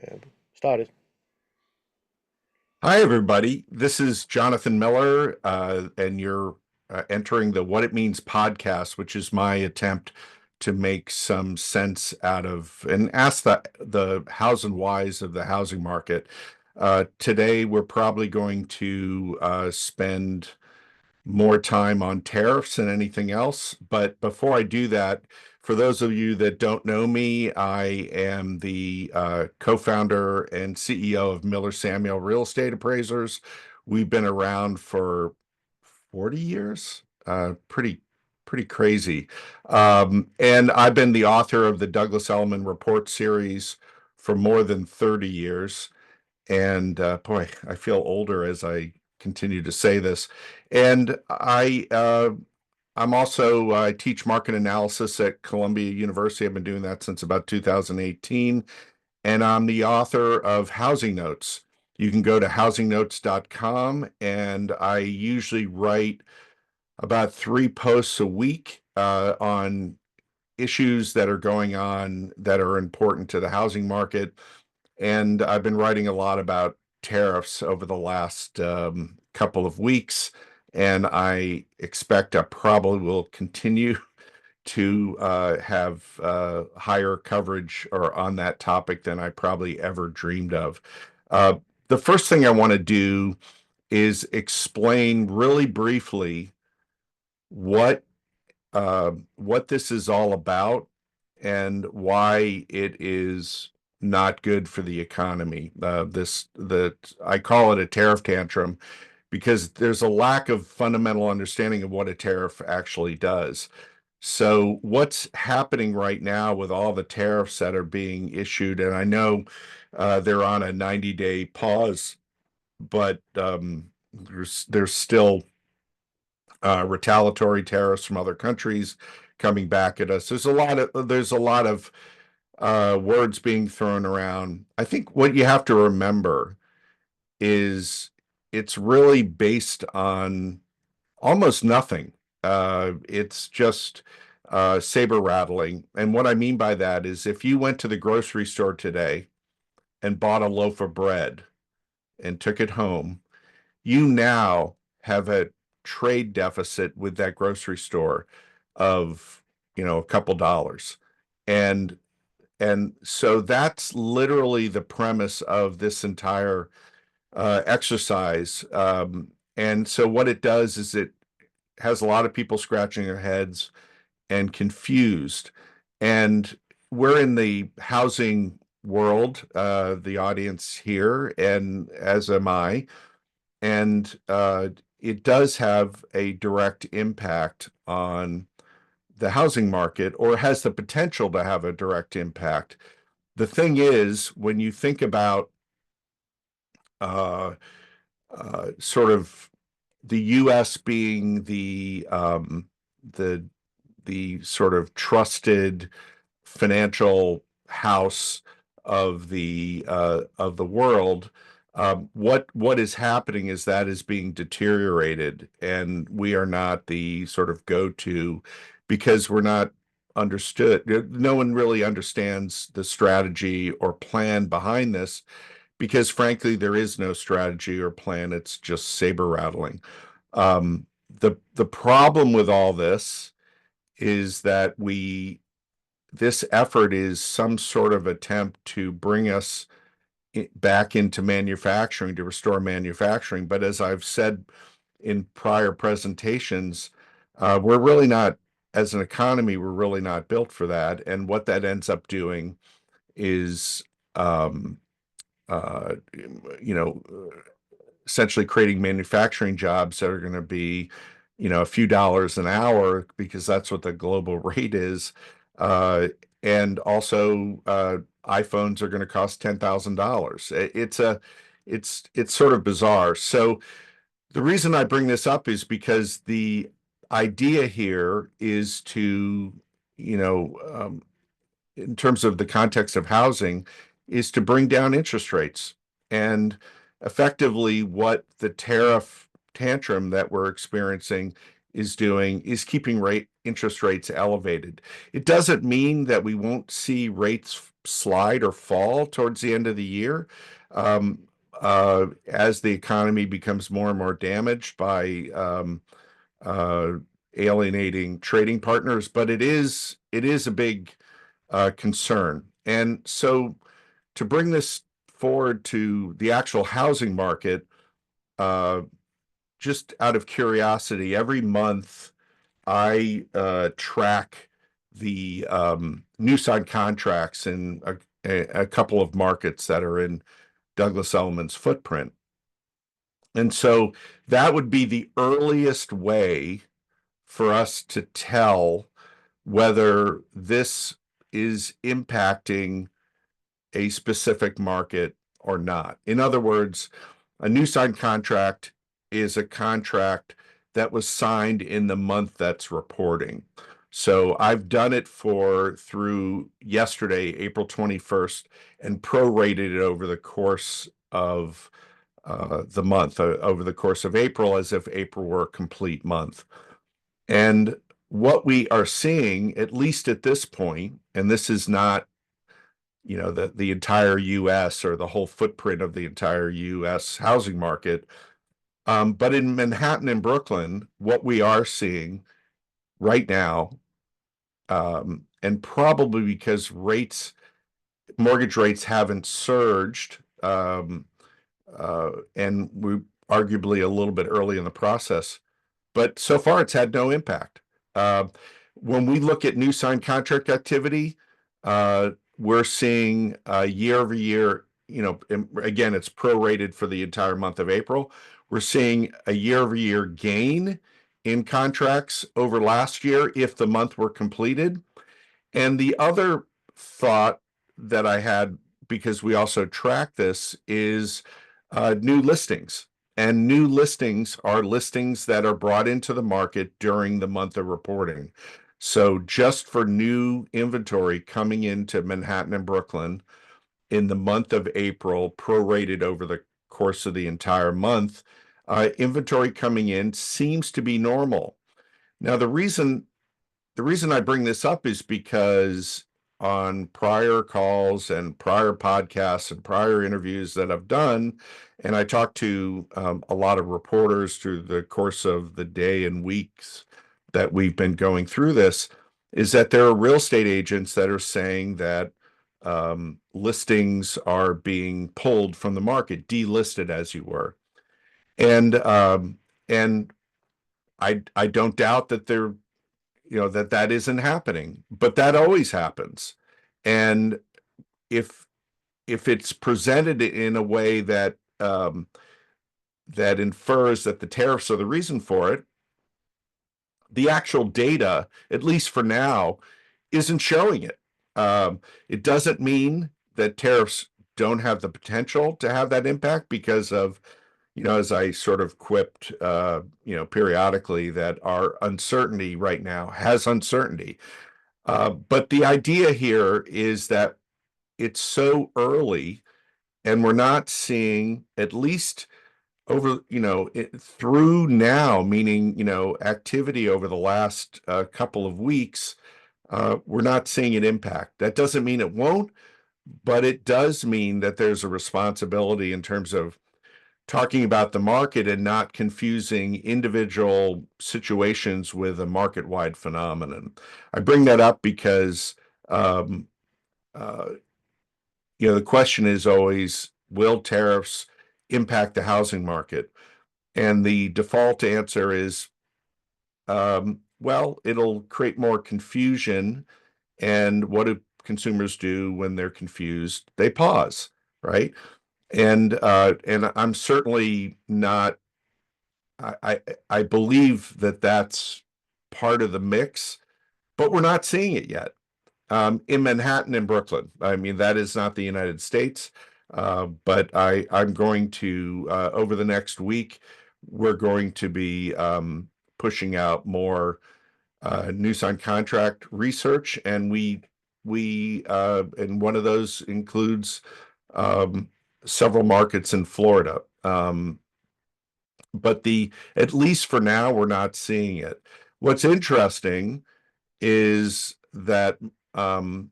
And started. Hi, everybody. This is Jonathan Miller, and you're entering the What It Means podcast, which is my attempt to make some sense out of and ask the hows and whys of the housing market. Today, we're probably going to spend more time on tariffs than anything else. But before I do that, for those of you that don't know me, I am the co-founder and CEO of Miller Samuel Real Estate Appraisers. We've been around for 40 years. Pretty crazy. And I've been the author of the Douglas Elliman Report series for more than 30 years. And boy, I feel older as I continue to say this. And I'm also I teach market analysis at Columbia University. I've been doing that since about 2018, and I'm the author of Housing Notes. You can go to housingnotes.com, and I usually write about 3 posts a week on issues that are going on that are important to the housing market. And I've been writing a lot about tariffs over the last couple of weeks, and I expect I probably will continue to have higher coverage or on that topic than I probably ever dreamed of. Uh, the first thing I want to do is explain really briefly what what this is all about and why it is not good for the economy. I call it a tariff tantrum because there's a lack of fundamental understanding of what a tariff actually does. So what's happening right now with all the tariffs that are being issued, and I know they're on a 90-day pause, but there's still retaliatory tariffs from other countries coming back at us. There's a lot of words being thrown around. I think what you have to remember is it's really based on almost nothing. It's just saber rattling. And what I mean by that is if you went to the grocery store today and bought a loaf of bread and took it home, you now have a trade deficit with that grocery store of, a couple dollars. And and so that's literally the premise of this entire exercise. And so what it does is it has a lot of people scratching their heads and confused. And we're in the housing world, the audience here, and as am I. And it does have a direct impact on the housing market, or has the potential to have a direct impact. The thing is, when you think about uh, sort of the U.S. being the the sort of trusted financial house of the world, what is happening is that is being deteriorated, and we are not the sort of go-to because we're not understood. No one really understands the strategy or plan behind this because, frankly, there is no strategy or plan. It's just saber rattling. The problem with all this is that this effort is some sort of attempt to bring us back into manufacturing, to restore manufacturing. But as I've said in prior presentations, we're really not, as an economy, we're really not built for that. And what that ends up doing is, um, uh, you know, essentially creating manufacturing jobs that are going to be, a few dollars an hour because that's what the global rate is. Uh, and also, iPhones are going to cost $10,000. It's sort of bizarre. So the reason I bring this up is because the idea here is to, you know, in terms of the context of housing, is to bring down interest rates. And effectively, what the tariff tantrum that we're experiencing is doing is keeping interest rates elevated. It doesn't mean that we won't see rates slide or fall towards the end of the year, um, as the economy becomes more and more damaged by uh, alienating trading partners. But it is a big concern. And so to bring this forward to the actual housing market, uh, just out of curiosity, every month I track the new signed contracts in a couple of markets that are in Douglas Elliman's footprint. And so that would be the earliest way for us to tell whether this is impacting a specific market or not. In other words, a new signed contract is a contract that was signed in the month that's reporting. So I've done it through yesterday, April 21st, and prorated it over the course of the month, over the course of April, as if April were a complete month. And what we are seeing, at least at this point, and this is not the entire US or the whole footprint of the entire US housing market. But in Manhattan and Brooklyn, what we are seeing right now, and probably because mortgage rates haven't surged, and we're arguably a little bit early in the process, but so far it's had no impact. When we look at new signed contract activity, we're seeing year over year, again, it's prorated for the entire month of April. We're seeing a year over year gain in contracts over last year if the month were completed. And the other thought that I had, because we also track this, is new listings. And new listings are listings that are brought into the market during the month of reporting. So just for new inventory coming into Manhattan and Brooklyn in the month of April, prorated over the course of the entire month, inventory coming in seems to be normal. Now, the reason I bring this up is because on prior calls and prior podcasts and prior interviews that I've done, and I talked to a lot of reporters through the course of the day and weeks that we've been going through this, is that there are real estate agents that are saying that listings are being pulled from the market, delisted, as you were. And I don't doubt that that isn't happening, but that always happens. And if it's presented in a way that that infers that the tariffs are the reason for it, the actual data, at least for now, isn't showing it. It doesn't mean that tariffs don't have the potential to have that impact because of, as I sort of quipped, periodically, that our uncertainty right now has uncertainty. But the idea here is that it's so early, and we're not seeing, at least through now, meaning, activity over the last couple of weeks, we're not seeing an impact. That doesn't mean it won't, but it does mean that there's a responsibility in terms of talking about the market and not confusing individual situations with a market-wide phenomenon. I bring that up because um, uh, the question is always, will tariffs impact the housing market? And the default answer is, well, it'll create more confusion. And what do consumers do when they're confused? They pause, right? And I'm certainly not. I believe that that's part of the mix, but we're not seeing it yet. In Manhattan and Brooklyn. I mean, that is not the United States, but I'm going to, over the next week, we're going to be pushing out more new signed contract research, and and one of those includes um, several markets in Florida. But at least for now, we're not seeing it. What's interesting is that um,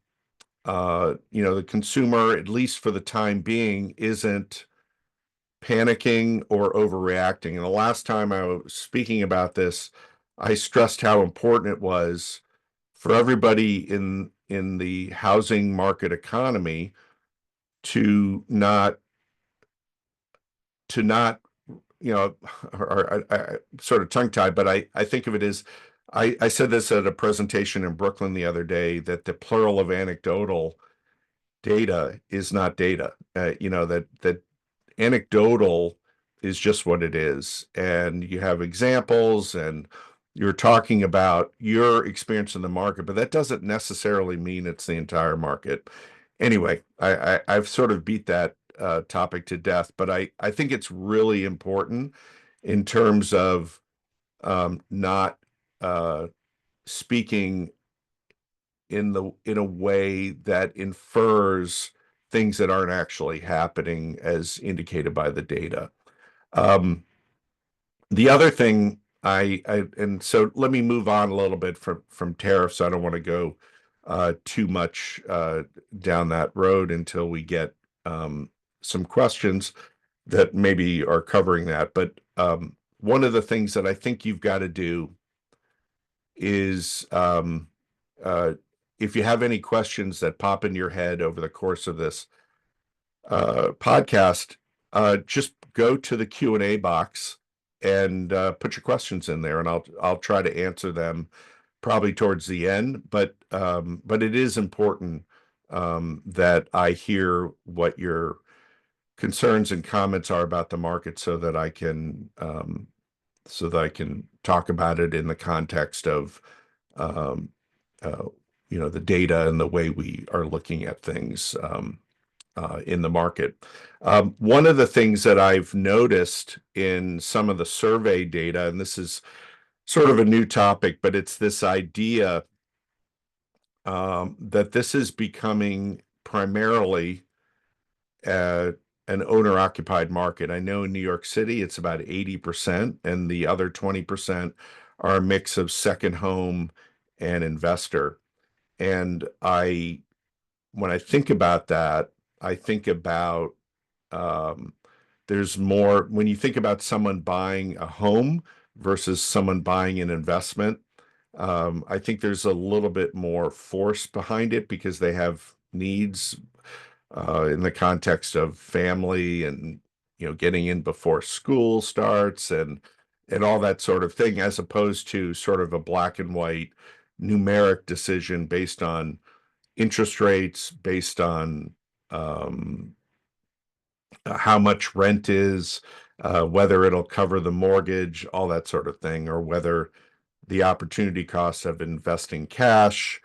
the consumer, at least for the time being, isn't panicking or overreacting. And the last time I was speaking about this, I stressed how important it was for everybody in the housing market economy to not to not you know I sort of tongue tied, but I think of it as I said this at a presentation in Brooklyn the other day, that the plural of anecdotal data is not data. That anecdotal is just what it is, and you have examples and you're talking about your experience in the market, but that doesn't necessarily mean it's the entire market. Anyway, I've sort of beat that topic to death, but I think it's really important in terms of not uh, speaking in a way that infers things that aren't actually happening as indicated by the data. Um, the other thing and so let me move on a little bit from tariffs. I don't want to go too much down that road until we get some questions that maybe are covering that. But one of the things that I think you've got to do is uh, if you have any questions that pop in your head over the course of this podcast, just go to the Q&A box and put your questions in there, and I'll try to answer them probably towards the end. But it is important that I hear what your concerns and comments are about the market, so that I can talk about it in the context of um, uh, the data and the way we are looking at things in the market. One of the things that I've noticed in some of the survey data, and this is sort of a new topic, but it's this idea that this is becoming primarily uh, an owner-occupied market. I know in New York City, it's about 80%, and the other 20% are a mix of second home and investor. And when I think about that, I think about um, there's more when you think about someone buying a home versus someone buying an investment. I think there's a little bit more force behind it because they have needs in the context of family and getting in before school starts and all that sort of thing, as opposed to sort of a black and white numeric decision based on interest rates, based on um, how much rent is, whether it'll cover the mortgage, all that sort of thing, or whether the opportunity costs of investing cash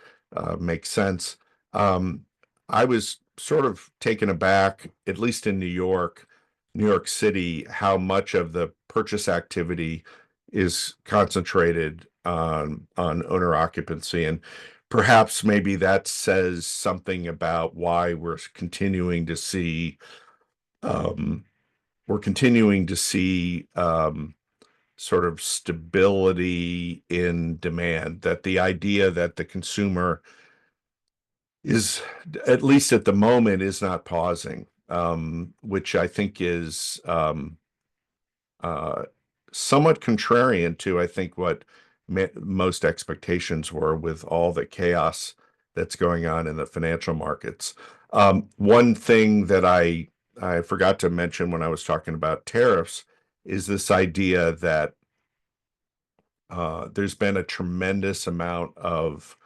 makes sense. Um, I was sort of taken aback, at least in New York City, how much of the purchase activity is concentrated on owner occupancy, and perhaps maybe that says something about why um, we're continuing to see sort of stability in demand, that the idea that the consumer is, at least at the moment, is not pausing, which I think is uh, somewhat contrarian to, I think, what most expectations were with all the chaos that's going on in the financial markets. One thing that I forgot to mention when I was talking about tariffs is this idea that there's been a tremendous amount of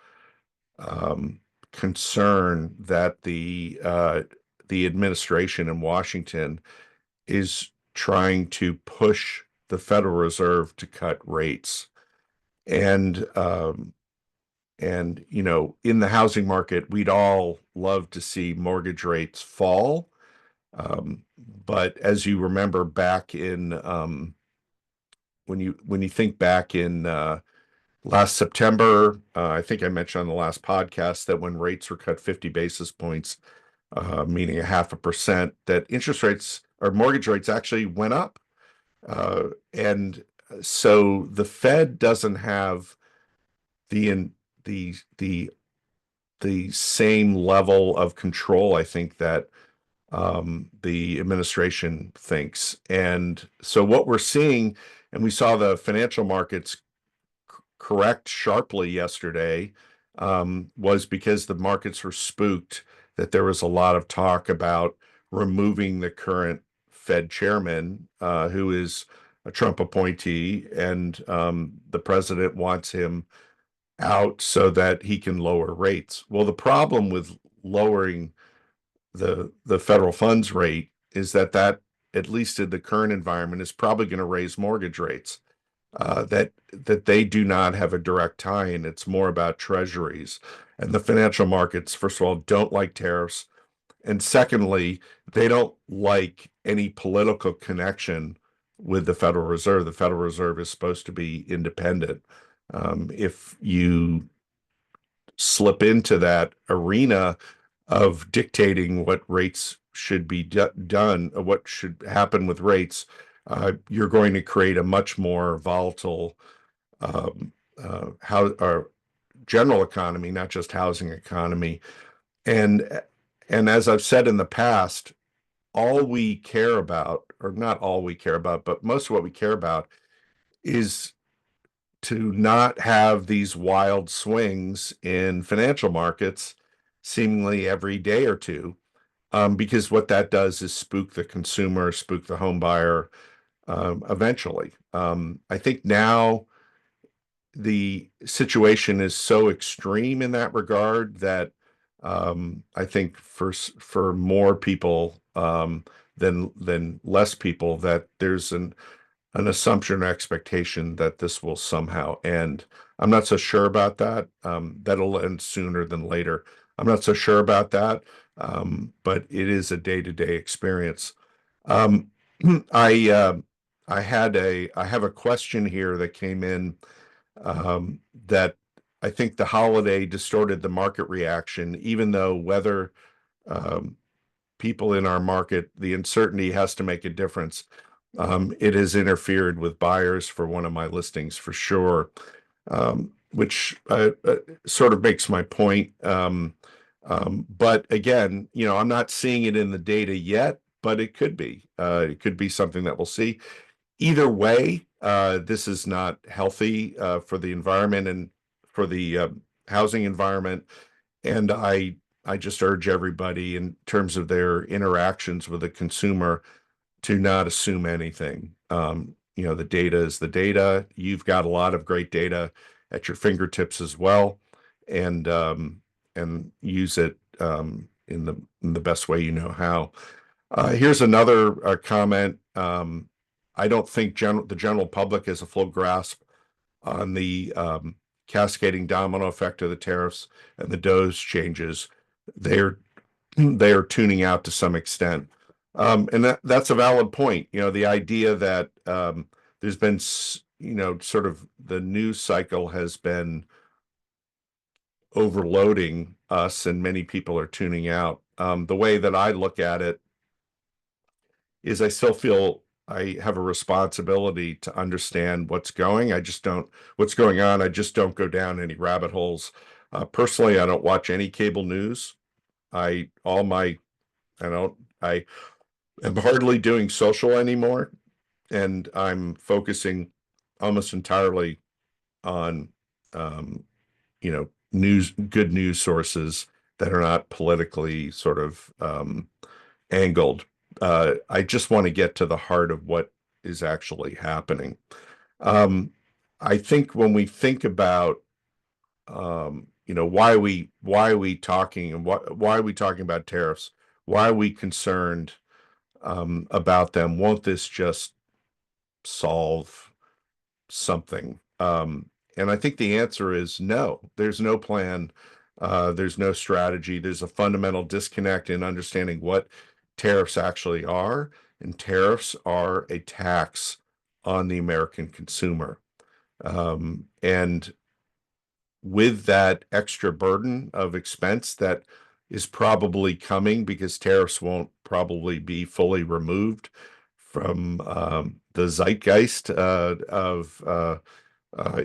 um, concern that the administration in Washington is trying to push the Federal Reserve to cut rates. And in the housing market, we'd all love to see mortgage rates fall. But as you remember back in when you think back in last September, I think I mentioned on the last podcast that when rates were cut 50 basis points, meaning a 0.5%, that interest rates or mortgage rates actually went up. And so the Fed doesn't have the the same level of control, I think, that the administration thinks. And so what we're seeing, and we saw the financial markets correct sharply yesterday, was because the markets were spooked that there was a lot of talk about removing the current Fed chairman, who is a Trump appointee, and the president wants him out so that he can lower rates. Well, the problem with lowering the federal funds rate is that at least in the current environment is probably going to raise mortgage rates. That they do not have a direct tie in. It's more about treasuries. And the financial markets, first of all, don't like tariffs. And secondly, they don't like any political connection with the Federal Reserve. The Federal Reserve is supposed to be independent. If you slip into that arena of dictating what rates should be done, what should happen with rates, you're going to create a much more volatile how our general economy, not just housing economy. And and as I've said in the past, all we care about, or not all we care about, but most of what we care about is to not have these wild swings in financial markets seemingly every day or two, because what that does is spook the consumer, spook the home buyer, eventually. I think now the situation is so extreme in that regard that I think for more people than less people, that there's an assumption or expectation that this will somehow end. I'm not so sure about that. That'll end sooner than later. I'm not so sure about that, but it is a day-to-day experience. Um, I I have a question here that came in, that I think the holiday distorted the market reaction, even though whether um, people in our market, the uncertainty has to make a difference. It has interfered with buyers for one of my listings for sure, which sort of makes my point. But again, I'm not seeing it in the data yet, but it could be. It could be something that we'll see. Either way, this is not healthy for the environment and for the housing environment. And I just urge everybody in terms of their interactions with the consumer to not assume anything. The data is the data. You've got a lot of great data at your fingertips as well, and use it in the best way you know how. Here's another comment. I don't think the general public has a full grasp on the cascading domino effect of the tariffs and the DOGE changes. They're they are tuning out to some extent. And that's a valid point. The idea that there's been, sort of the news cycle has been overloading us and many people are tuning out. The way that I look at it is I still feel I have a responsibility to understand what's going. What's going on. I just don't go down any rabbit holes. Personally, I don't watch any cable news. I, all my, I am hardly doing social anymore. And I'm focusing almost entirely on, good news sources that are not politically sort of angled. I just want to get to the heart of what is actually happening. Um, I think when we think about, why are we talking and why are we talking about tariffs? Why are we concerned about them? Won't this just solve something? And I think the answer is no. There's no plan. There's no strategy. There's a fundamental disconnect in understanding what tariffs actually are. And tariffs are a tax on the American consumer. And with that extra burden of expense that is probably coming because tariffs won't probably be fully removed from the zeitgeist of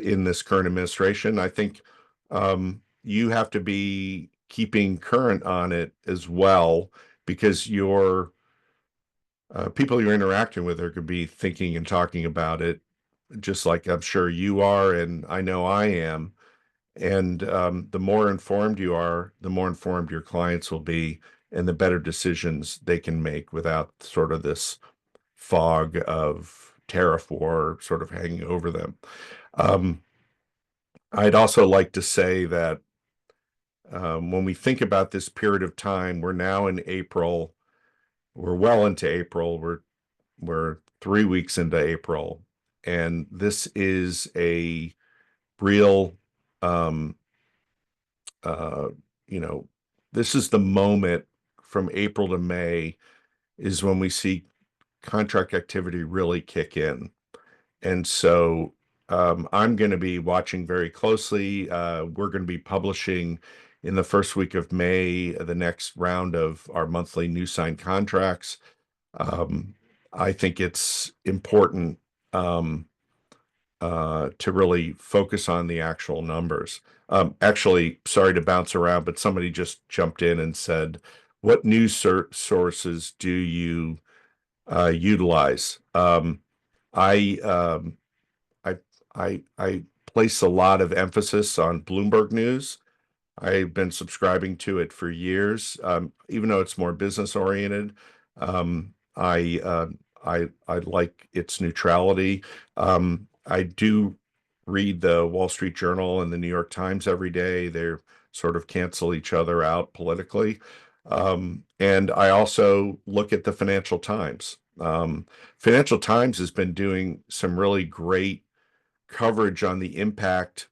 in this current administration. I think you have to be keeping current on it as well, because your people you're interacting with are going to be thinking and talking about it, just like I'm sure you are, and I know I am. And the more informed you are, the more informed your clients will be, and the better decisions they can make without sort of this fog of tariff war sort of hanging over them. Um, I'd also like to say that when we think about this period of time, we're now in April. We're well into April. We're 3 weeks into April, and this is a real, um, uh, you know, this is the moment from April to May is when we see contract activity really kick in. And so I'm going to be watching very closely. We're going to be publishing in the first week of May the next round of our monthly new signed contracts. Um, I think it's important um, to really focus on the actual numbers. Actually, sorry to bounce around, but somebody just jumped in and said, "What news sources do you utilize?" I um, I I place a lot of emphasis on Bloomberg News. I've been subscribing to it for years, even though it's more business oriented. Um, I uh, I like its neutrality. I do read the Wall Street Journal and the New York Times every day. They're sort of cancel each other out politically. And I also look at the Financial Times. Financial Times has been doing some really great coverage on the impact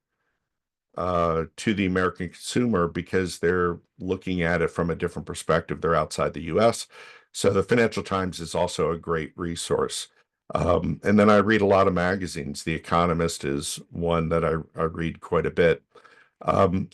to the American consumer because they're looking at it from a different perspective. They're outside the US. So the Financial Times is also a great resource. And then I read a lot of magazines. The Economist is one that I read quite a bit.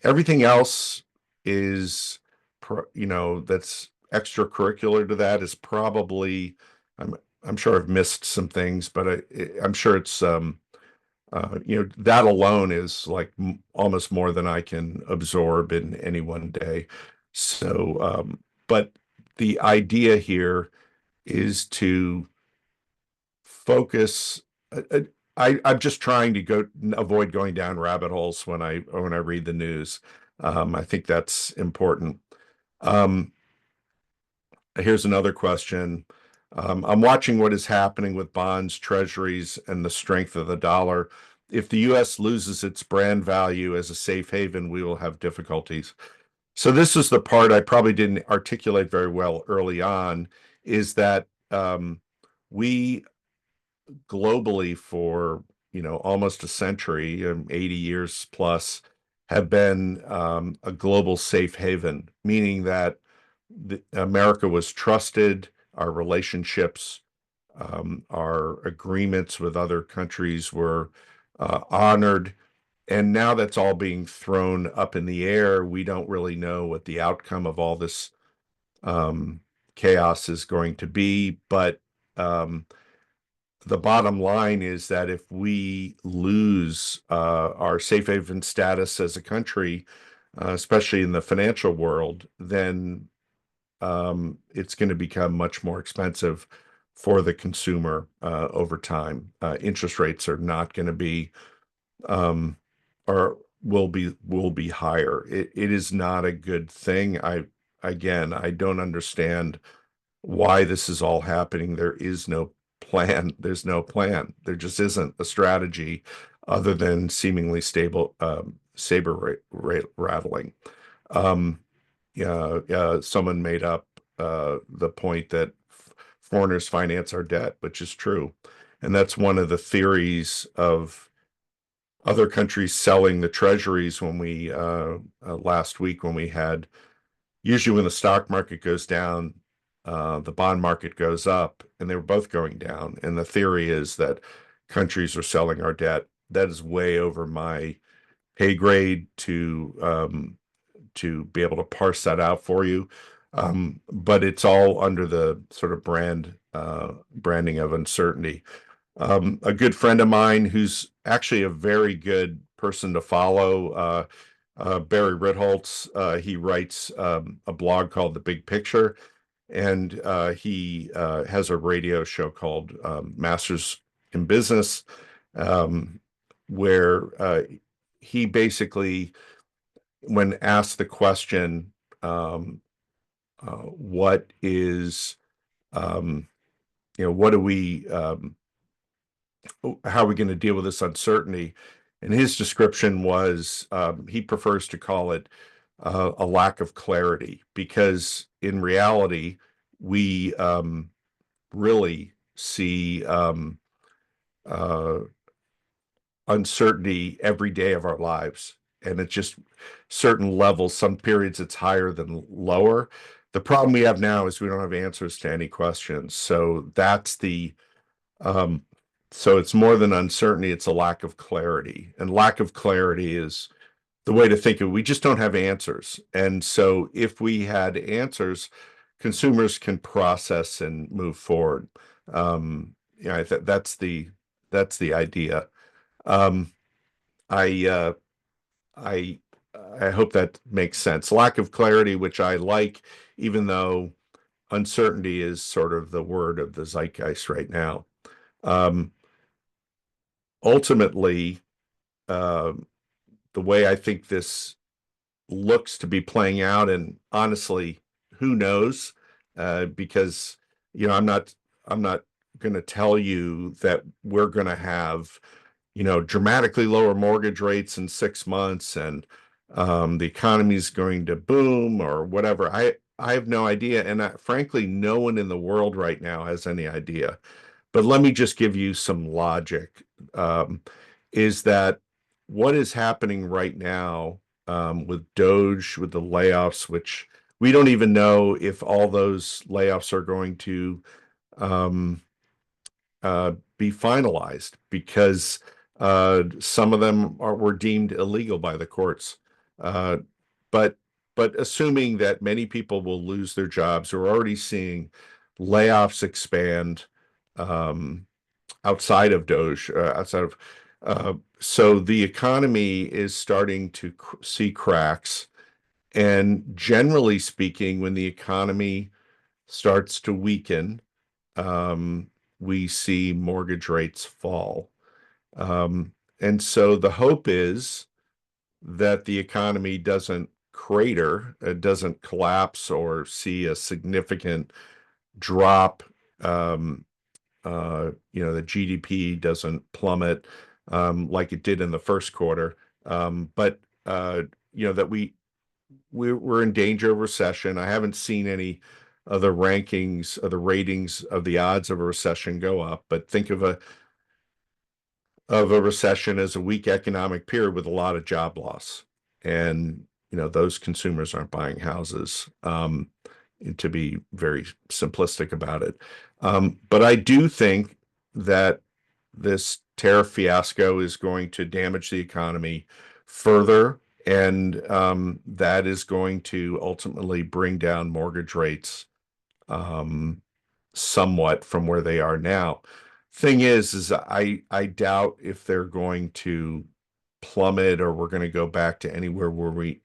Everything else is, that's extracurricular to that is probably, I'm, I'm sure I've missed some things, but I'm sure it's, that alone is like almost more than I can absorb in any one day. So, but the idea here is to focus. I'm just trying to avoid going down rabbit holes when I read the news. I think that's important. Um, Here's another question. I'm watching what is happening with bonds, treasuries, and the strength of the dollar. If the US loses its brand value as a safe haven, we will have difficulties. So this is the part I probably didn't articulate very well early on, is that we globally for, almost a century, 80 years plus, have been a global safe haven, meaning that America was trusted, our relationships, our agreements with other countries were honored. And now that's all being thrown up in the air. We don't really know what the outcome of all this um, chaos is going to be. But the bottom line is that if we lose our safe haven status as a country, especially in the financial world, then it's going to become much more expensive for the consumer over time. Interest rates are not going to be or will be higher. It is not a good thing. I don't understand why this is all happening. There is no plan. There's no plan. There just isn't a strategy other than seemingly stable saber rattling. Um, yeah, someone made up the point that foreigners finance our debt, which is true. And that's one of the theories of other countries selling the treasuries when we last week when we had usually when the stock market goes down, the bond market goes up, and they were both going down. And the theory is that countries are selling our debt. That is way over my pay grade to be able to parse that out for you. But it's all under the sort of branding of uncertainty. A good friend of mine who's actually a very good person to follow. Barry Ritholtz. He writes a blog called The Big Picture, and he has a radio show called Masters in Business, um, where he basically, when asked the question, what is, um, what do we, how are we going to deal with this uncertainty? And his description was, he prefers to call it a lack of clarity, because in reality, we really see uh, uncertainty every day of our lives. And it's just certain levels, some periods it's higher than lower. The problem we have now is we don't have answers to any questions. So that's um, so it's more than uncertainty, it's a lack of clarity. And lack of clarity is the way to think of it. We just don't have answers. And so if we had answers, consumers can process and move forward. Yeah, that's the idea. Um, I I I hope that makes sense. Lack of clarity, which I like, even though uncertainty is sort of the word of the zeitgeist right now. Um, Ultimately, uh, the way I think this looks to be playing out, and honestly, who knows? Because I'm not going to tell you that we're going to have dramatically lower mortgage rates in 6 months, and the economy is going to boom or whatever. I have no idea, and frankly, no one in the world right now has any idea. But let me just give you some logic. Um, is that what is happening right now with Doge, with the layoffs, which we don't even know if all those layoffs are going to um, be finalized, because some of them were deemed illegal by the courts. Uh, but but assuming that many people will lose their jobs, we're already seeing layoffs expand um, outside of Doge, so the economy is starting to see cracks. And generally speaking, when the economy starts to weaken, um, we see mortgage rates fall. Um, and so the hope is that the economy doesn't crater, it doesn't collapse or see a significant drop. The GDP doesn't plummet like it did in the first quarter. But that we're in danger of recession. I haven't seen any of the rankings of the ratings of the odds of a recession go up, but think of a recession as a weak economic period with a lot of job loss. And those consumers aren't buying houses, to be very simplistic about it. But I do think that this tariff fiasco is going to damage the economy further, and that is going to ultimately bring down mortgage rates um, somewhat from where they are now. Thing is I doubt if they're going to plummet or we're going to go back to anywhere where we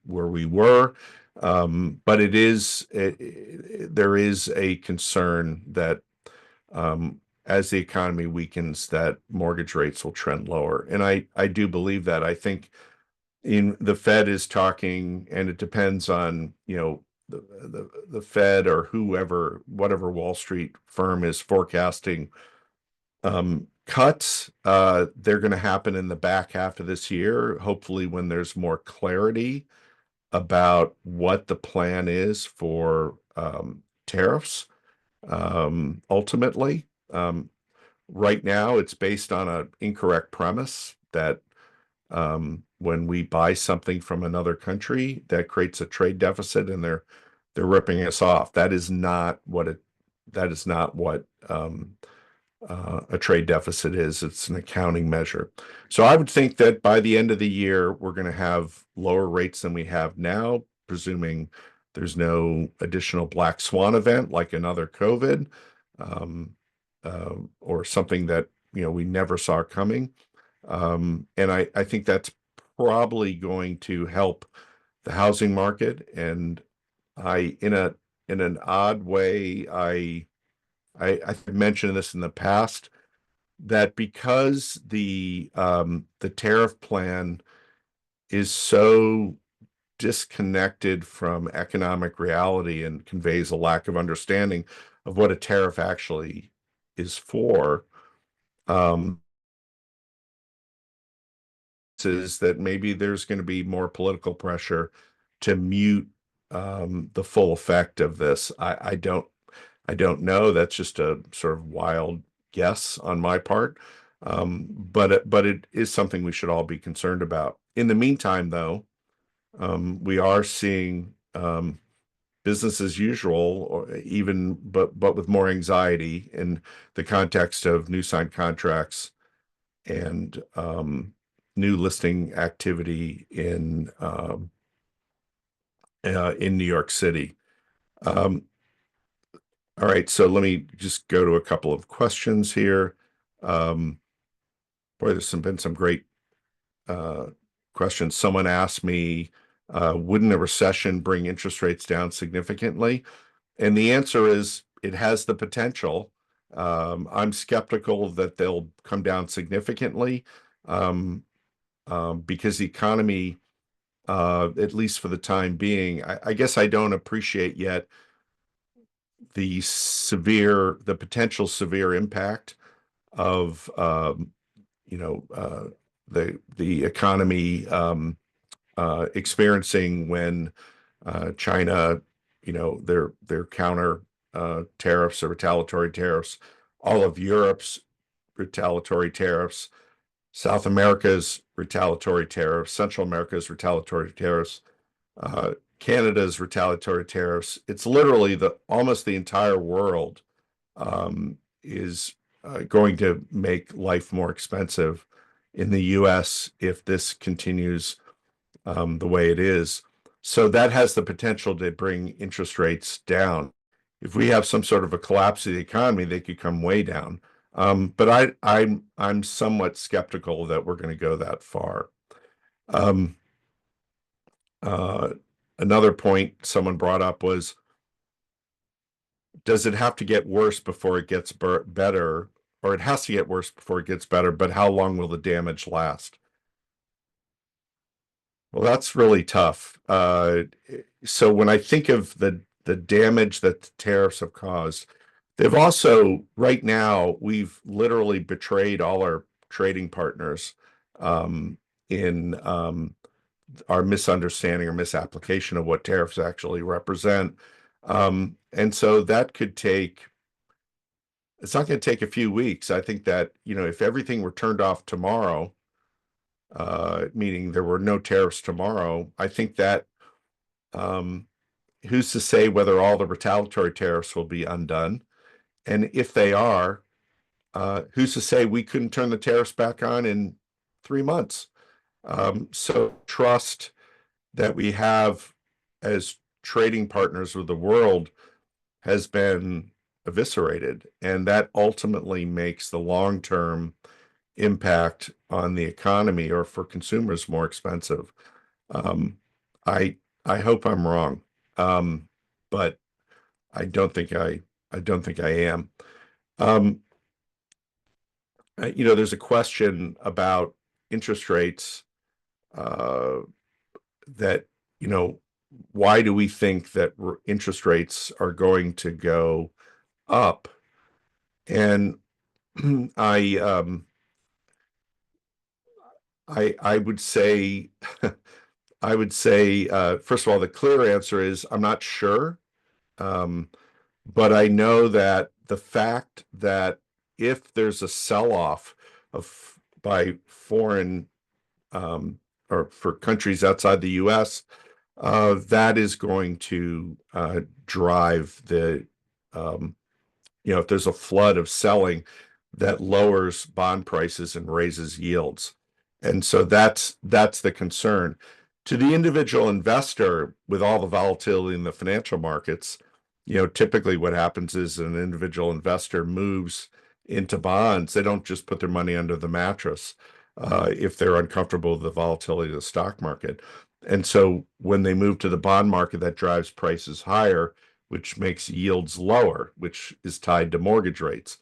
were. But there is a concern that as the economy weakens, that mortgage rates will trend lower. And I do believe that. I think in the Fed is talking, and it depends on, the Fed or whatever Wall Street firm is forecasting cuts. They're going to happen in the back half of this year, hopefully when there's more clarity about what the plan is for tariffs. Ultimately, right now it's based on an incorrect premise that when we buy something from another country, that creates a trade deficit, and they're ripping us off. That is not what a trade deficit is. It's an accounting measure. So I would think that by the end of the year, we're going to have lower rates than we have now, presuming there's no additional black swan event like another COVID, um, or something that we never saw coming. And I think that's probably going to help the housing market. And in an odd way, I've mentioned this in the past, that because the tariff plan is so disconnected from economic reality and conveys a lack of understanding of what a tariff actually is for, um, is that maybe there's going to be more political pressure to mute the full effect of this. I don't know. That's just a sort of wild guess on my part. But it is something we should all be concerned about. In the meantime, though, we are seeing business as usual, or even but with more anxiety in the context of new signed contracts and new listing activity in New York City. All right, so let me just go to a couple of questions here. Boy, been some great questions. Someone asked me, wouldn't a recession bring interest rates down significantly? And the answer is it has the potential. I'm skeptical that they'll come down significantly, because the economy, at least for the time being, I guess I don't appreciate yet the potential severe impact of the economy experiencing when China, their counter tariffs or retaliatory tariffs, all of Europe's retaliatory tariffs, South America's retaliatory tariffs, Central America's retaliatory tariffs, Canada's retaliatory tariffs. It's literally almost the entire world is going to make life more expensive in the US if this continues the way it is. So that has the potential to bring interest rates down. If we have some sort of a collapse of the economy, they could come way down. But I'm somewhat skeptical that we're going to go that far. Another point someone brought up was, does it have to get worse before it gets better? Or it has to get worse before it gets better, but how long will the damage last? Well, that's really tough. So when I think of the damage that the tariffs have caused, they've also, right now, we've literally betrayed all our trading partners in our misunderstanding or misapplication of what tariffs actually represent. And so that could it's not going to take a few weeks. I think that, if everything were turned off tomorrow, meaning there were no tariffs tomorrow, I think that who's to say whether all the retaliatory tariffs will be undone? And if they are, who's to say we couldn't turn the tariffs back on in 3 months? So trust that we have as trading partners with the world has been eviscerated, and that ultimately makes the long-term impact on the economy or for consumers more expensive. I I hope I'm wrong, but I don't think I am. There's a question about interest rates, uh, that why do we think that interest rates are going to go up? And I I would say I would say first of all, the clear answer is I'm not sure. Um, but I know that the fact that if there's a sell-off of by foreign or for countries outside the US, that is going to drive um, if there's a flood of selling, that lowers bond prices and raises yields. And so that's the concern. To the individual investor, with all the volatility in the financial markets, typically what happens is an individual investor moves into bonds. They don't just put their money under the mattress. if they're uncomfortable with the volatility of the stock market. And so when they move to the bond market, that drives prices higher, which makes yields lower, which is tied to mortgage rates.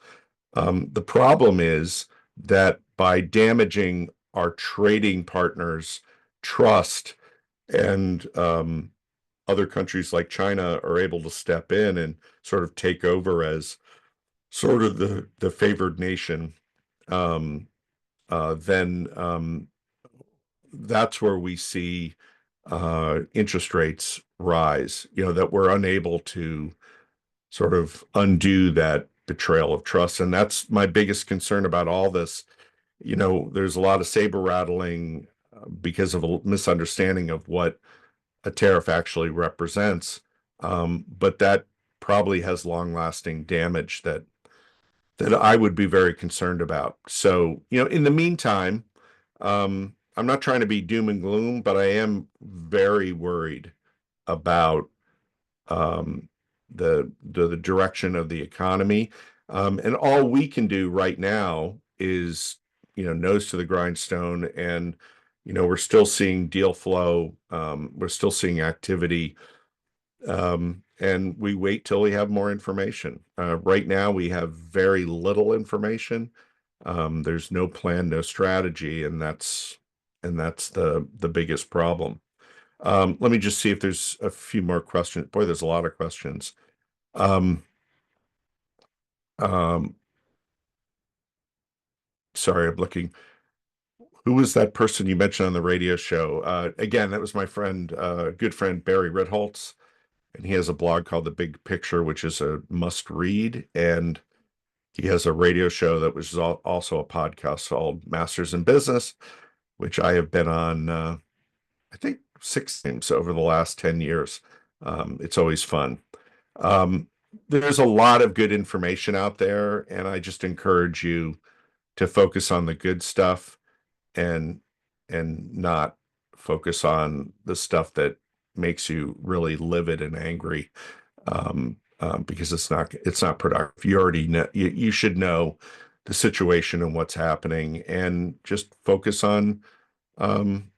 The problem is that by damaging our trading partners' trust, and other countries like China are able to step in and sort of take over as sort of the favored nation, um, then that's where we see interest rates rise, that we're unable to sort of undo that betrayal of trust. And that's my biggest concern about all this. There's a lot of saber rattling because of a misunderstanding of what a tariff actually represents. But that probably has long-lasting damage that I would be very concerned about. So, in the meantime, I'm not trying to be doom and gloom, but I am very worried about um, the direction of the economy. And all we can do right now is, nose to the grindstone. And, we're still seeing deal flow. We're still seeing activity. And we wait till we have more information. Right now, we have very little information. There's no plan, no strategy, and that's the biggest problem. Let me just see if there's a few more questions. Boy, there's a lot of questions. Um, um, Sorry, I'm looking. Who was that person you mentioned on the radio show? Again, that was my friend, good friend Barry Ritholtz, and he has a blog called The Big Picture, which is a must read. And he has a radio show that was also a podcast called Masters in Business, which I have been on, I think, 6 times over the last 10 years. It's always fun. Um, there's a lot of good information out there, and I just encourage you to focus on the good stuff and not focus on the stuff that makes you really livid and angry, because it's not productive. You already know, you should know the situation and what's happening, and just focus on um,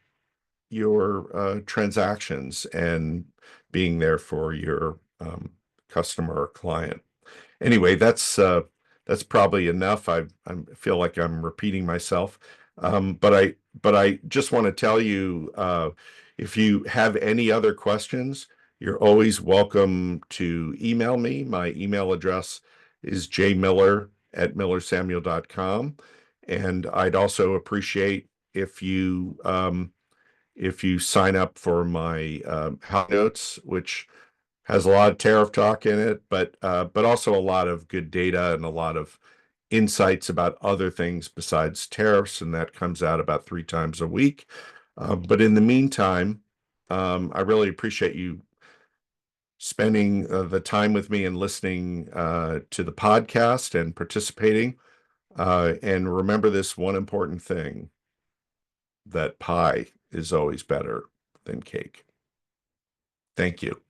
your transactions and being there for your customer or client. Anyway, that's probably enough. I feel like I'm repeating myself, but I just want to tell you, if you have any other questions, you're always welcome to email me. My email address is jmiller@millersamuel.com, and I'd also appreciate if you sign up for my House Notes, which has a lot of tariff talk in it, but also a lot of good data and a lot of insights about other things besides tariffs, and that comes out about 3 times a week. But in the meantime, I really appreciate you spending the time with me and listening to the podcast and participating. And remember this one important thing, that pie is always better than cake. Thank you.